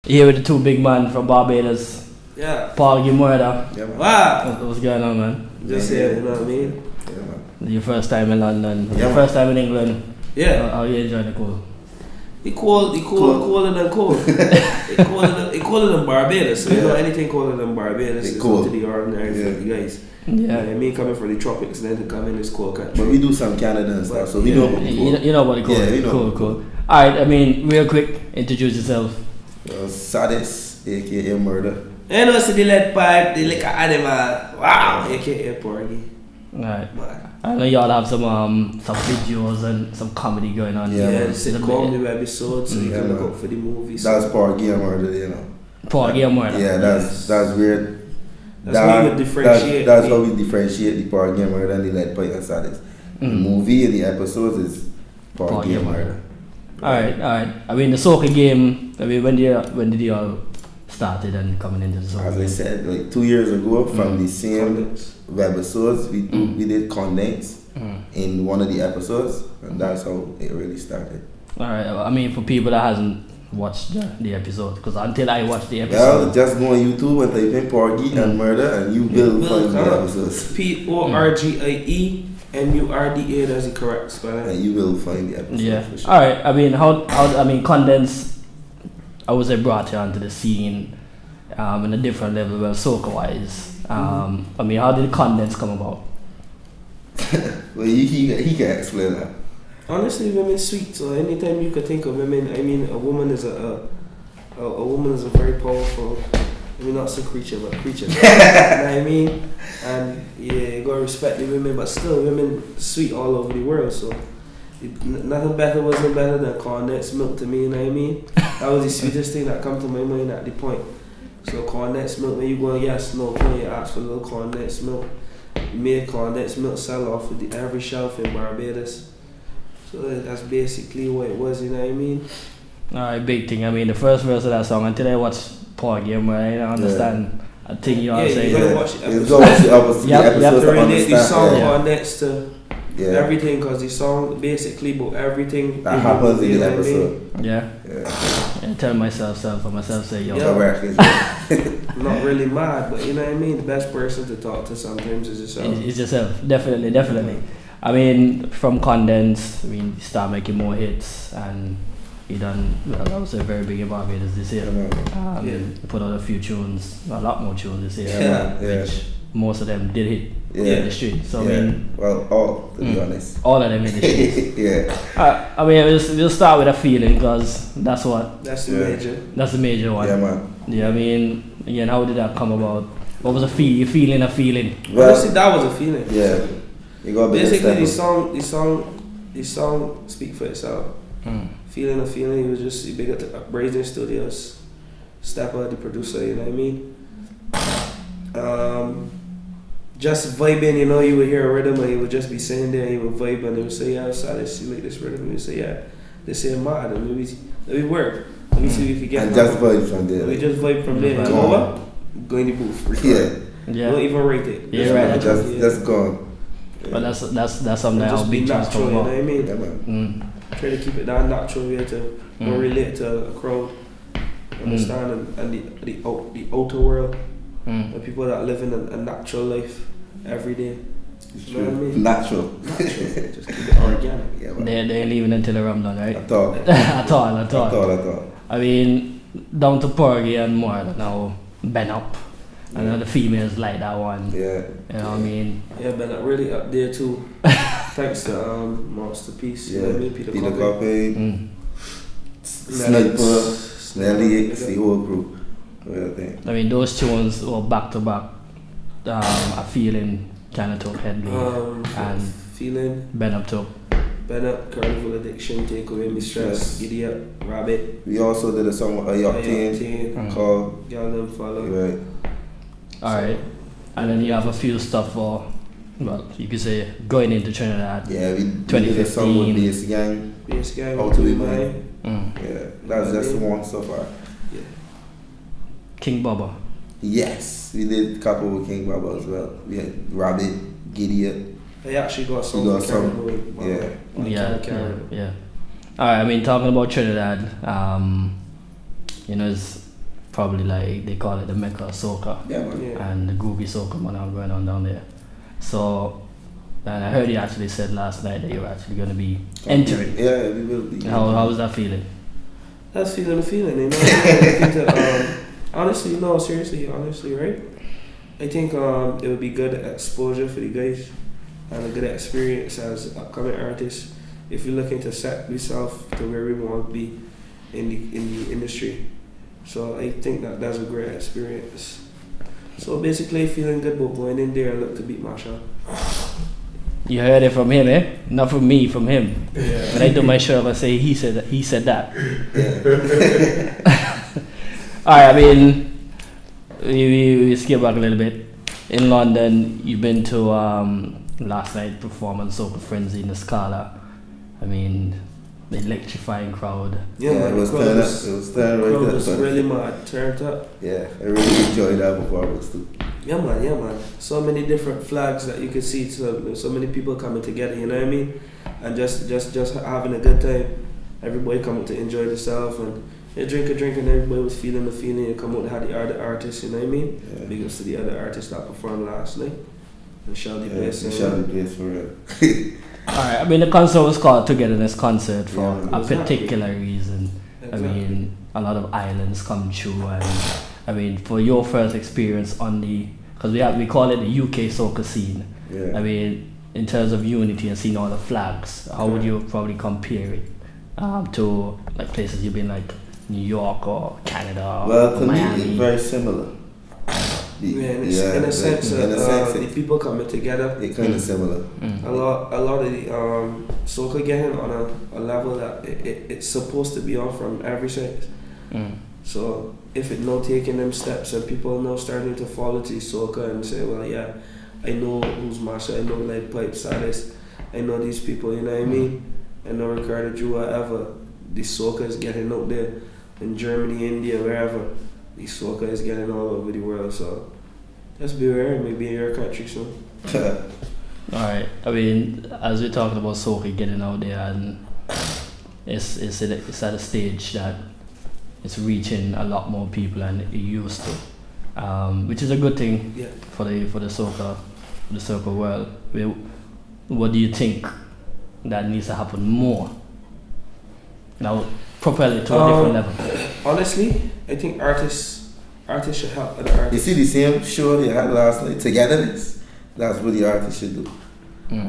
Here with the two big men from Barbados. Yeah. Paul Gimorda. Yeah, man. Wow. What's going on, man? Just here, you know what I mean? Yeah, man. Your first time in London. Yeah, Your first time in England. Yeah. How you enjoying the cold? Colder than cold. It colder than Barbados. So you know anything colder than Barbados is cold. out to the ordinary for you guys. Yeah. You know what I mean, coming from the tropics and then to come in this cold country. But we do some Canada and stuff, so we know about the cold. You know about the cold. Yeah, we know. Cool. Alright, I mean, real quick, introduce yourself. Saddis, aka Murder. You know, see the Leadpipe, the liquor animal. Wow, aka Porgy. Alright. I know y'all have some videos and some comedy going on. Yeah, Yeah, it's a comedy episode, so you can look out for the movies. That's Porgy and Murder, you know. Porgy and Murder. Yeah, that's weird. That's how we differentiate. That's how we differentiate the Porgy and Murder and the Leadpipe and Saddis. The movie and the episodes is Porgy and Murder. Alright. I mean, the soccer game, I mean, when did you all started and coming into the soccer As game? I said, like 2 years ago, from the same webisodes, we did condense in one of the episodes, and that's how it really started. Alright, I mean, for people that hasn't watched the episode, because until I watched the episode. Well, just go on YouTube and type in Porgy and Murder, and you will find the episodes. PORGIEMURDA, that's the correct spelling. And you will find the episodes. Yeah. For sure. Alright, I mean, how Condense, I was brought you onto the scene in a different level, well, soccer wise. I mean, how did Condense come about? Well, he can explain that. Honestly, women sweet. So anytime you could think of women, I mean, a woman is a woman is a very powerful. I mean, not some creature, but creature. You know what I mean? And yeah, you gotta respect the women, but still, women sweet all over the world. So nothing wasn't better than condensed milk to me. You know what I mean? That was the sweetest thing that come to my mind at the point. So condensed milk, when you go and get a snow cone, you ask for a little condensed milk. You made condensed milk sell off with every shelf in Barbados. So that's basically what it was, you know what I mean? Alright, big thing. I mean, the first verse of that song, until I watched Porgy and Murder, I don't understand. I think you all saying. You gotta watch the episode. You have to relate the song condensed to everything, because the song basically about everything that happens in the episode. I mean? Yeah. Tell myself, for myself, say, yo. I'm not really mad, but you know what I mean? The best person to talk to sometimes is yourself. It's yourself, definitely. I mean, from Condense, I mean, you start making more hits, and you done, well, I would say very big in Barbados this year. You put out a few tunes, a lot more tunes this year, which most of them did hit in the street. So I mean, well, all to be honest, all of them in the streets. I mean, we'll start with a feeling, because that's the major one. Yeah, man. Yeah, I mean, again, how did that come about? What was a feeling? Well, honestly, that was a feeling. Yeah. Basically, the song speak for itself. Feeling, it was just big at the Brazen Studios. Stepper, the producer, you know what I mean? Just vibing, you know, you would hear a rhythm and you would just be sitting there and you would vibe and they would say, yeah, Saddis, you like this rhythm? And you would say, yeah. They say, mad, and let me work. Let me see if you get and just vibe from there. We just vibe from there. You know what? Go in the booth. Yeah. Don't even rate it. Yeah, right. Just go. But that's something that just be natural, you know what I mean? Yeah, man. Try to keep it that natural way to relate to a crowd, understand, and the outer world, the people that live in a natural life every day. You know what I mean? Natural. Just keep it organic. Yeah, they ain't leaving until the Ramadan, right? At all. I mean, down to Porgy and Murder now, Ben Up. I know the females like that one. Yeah. You know what I mean? Yeah, Ben Up really up there too. Thanks to Masterpiece. You know what I mean? Peter Coppey. Sniper. Snelly, the whole crew. I mean, those tunes were back to back. A feeling kind of took headline. And feeling. Ben Up took. Ben Up, Carnival Addiction, Take Away My Stress, Giddy Up, Rabbit. We also did a song with a Octane called Girl Them Follow. Right. Alright. And then you have a few stuff for, well, you could say going into Trinidad. Yeah, we did a song with Bass Gang. How to Be Mine. Yeah, that's just one so far. Yeah. King Bubba. Yes, we did a couple with King Bubba as well. We had Rabbit, Giddy Up. They actually got some. Yeah. Alright, I mean, talking about Trinidad, you know, probably like they call it the Mecca of soca. Yeah, man. Yeah. And the groovy soca man are going on down there. So, and I heard you actually said last night that you're actually going to be entering. Yeah, we will be. How was that feeling? That's feeling the feeling, you know. I think that, honestly, no, seriously, honestly, right? I think it would be good exposure for the guys and a good experience as upcoming artists if you're looking to set yourself to where we want to be in the industry. So I think that that's a great experience. So basically, feeling good about going in there and look to beat Marshall. You heard it from him, eh? Not from me, from him. Yeah. When I do my show, I say he said that. Yeah. Alright, I mean, we skip back a little bit. In London, you've been to last night performance Soca Frenzy in the Scala. I mean, the electrifying crowd. Yeah, man, it was turned up. It was turned right Crowd up. was really mad, turned up. Yeah, I really enjoyed that performance too. Yeah man. So many different flags that you can see, so many people coming together, you know what I mean? And just having a good time. Everybody coming to enjoy themselves and you drink a drink and everybody was feeling the feeling. You come out and had the other artists, you know what I mean? Yeah. Big ups to the other artists that performed last night. And Shelly Bass. Shelly Bass for real. Alright, I mean, the concert was called Togetherness Concert for Yeah, a exactly. particular reason. Exactly. I mean, a lot of islands come through, and I mean, for your first experience on the, because we call it the UK soca scene. Yeah. I mean, in terms of unity and seeing all the flags, how would you probably compare it to like places you've been, like New York or Canada Well, or to me, Miami? it's very similar. In a sense, the people coming together. It's kind of similar. A lot of the soca getting on a level that it's supposed to be on from every side. So if it not taking them steps and people now starting to fall into soca and say, well, yeah, I know who's Marsha, I know Leadpipe, Saddis, I know these people, you know what I mean? I know Ricardo Drew, whatever. The soca is getting out there in Germany, India, wherever. The soca is getting all over the world, so just beware, maybe in your country soon. Alright, I mean, as we're talking about soca getting out there, and it's at a stage that it's reaching a lot more people than it used to, which is a good thing for the soca world. What do you think that needs to happen more? Now, propel it to a different level. Honestly, I think artists should help other artists. You see the same show they had last night, Togetherness? That's what the artists should do.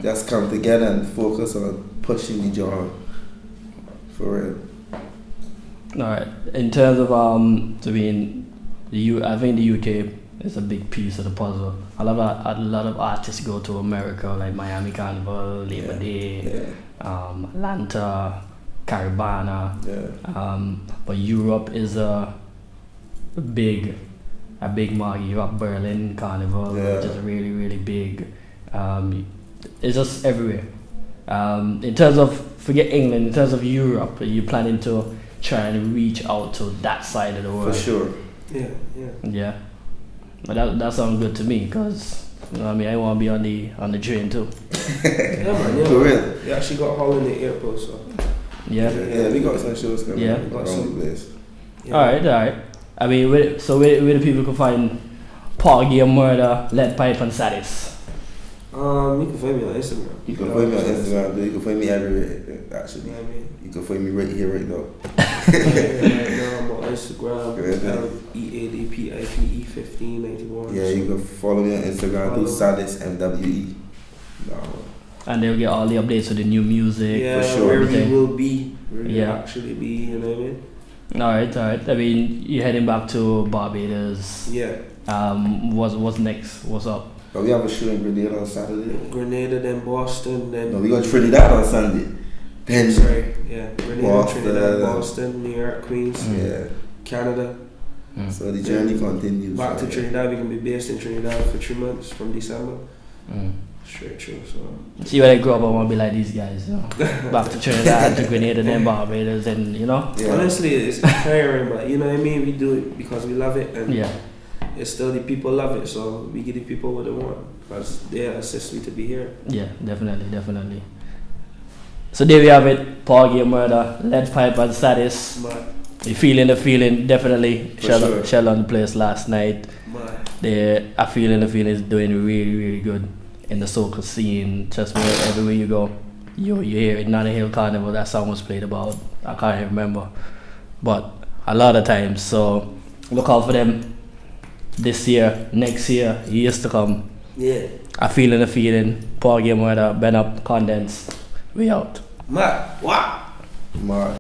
Just come together and focus on pushing the genre. For real. Alright, in terms of I think the UK is a big piece of the puzzle. A lot of artists go to America, like Miami Carnival, Labor Day, Atlanta, Caribana. But Europe is a big market. You got Berlin Carnival, which is really, really big. It's just everywhere. In terms of, forget England, in terms of Europe, are you planning to try and reach out to that side of the world? For sure. Yeah. But that sounds good to me, because you know what I mean, I want to be on the train too. For real. Yeah, she got Hall in the airport, so. Yeah, we got some shows coming. Yeah. We got some place. Alright. I mean, where the people can find Paul Game Murder, Leadpipe and Saddis? You can find me on Instagram. You can find me on Instagram, dude. You can find me everywhere, actually. You know what I mean? You can find me right here, right now. Right now I'm on Instagram, EADPIPE 1591. Yeah, you can follow me on Instagram, do Saddis MWE. And they'll get all the updates of the new music. Yeah, for sure. where everything. we will be, where we will actually be, you know what I mean? Alright. I mean, you're heading back to Barbados. Yeah. What's next? What's up? But we have a show in Grenada on Saturday. Grenada, then Boston, then... No, we got Trinidad on Sunday. Then Grenada, Boston, Trinidad, Boston, New York, Queens, Canada. So the journey continues. Back to Trinidad, we can be based in Trinidad for 3 months from December. Straight through, so... See, when I grow up, I want to be like these guys, you know? Back to Trinidad, to Grenada, then Barbados, and, you know? Yeah. Honestly, it's tiring, but you know what I mean? We do it because we love it, and it's still the people love it, so we give the people what they want, because they assist me to be here. Yeah, definitely. So there we have it, Paul Game Murder, Leadpipe and Saddis. You feeling the feeling, definitely. For Shell on the place last night. I feeling the feeling is doing really, really good in the soca scene. Trust me, everywhere you go, you hear it. Notting Hill Carnival, that song was played about. I can't even remember, but a lot of times. So look out for them this year, next year, years to come. Yeah. I feeling the feeling. Paul Game Weather, Ben Up, Condense. We out. Wow. Mad.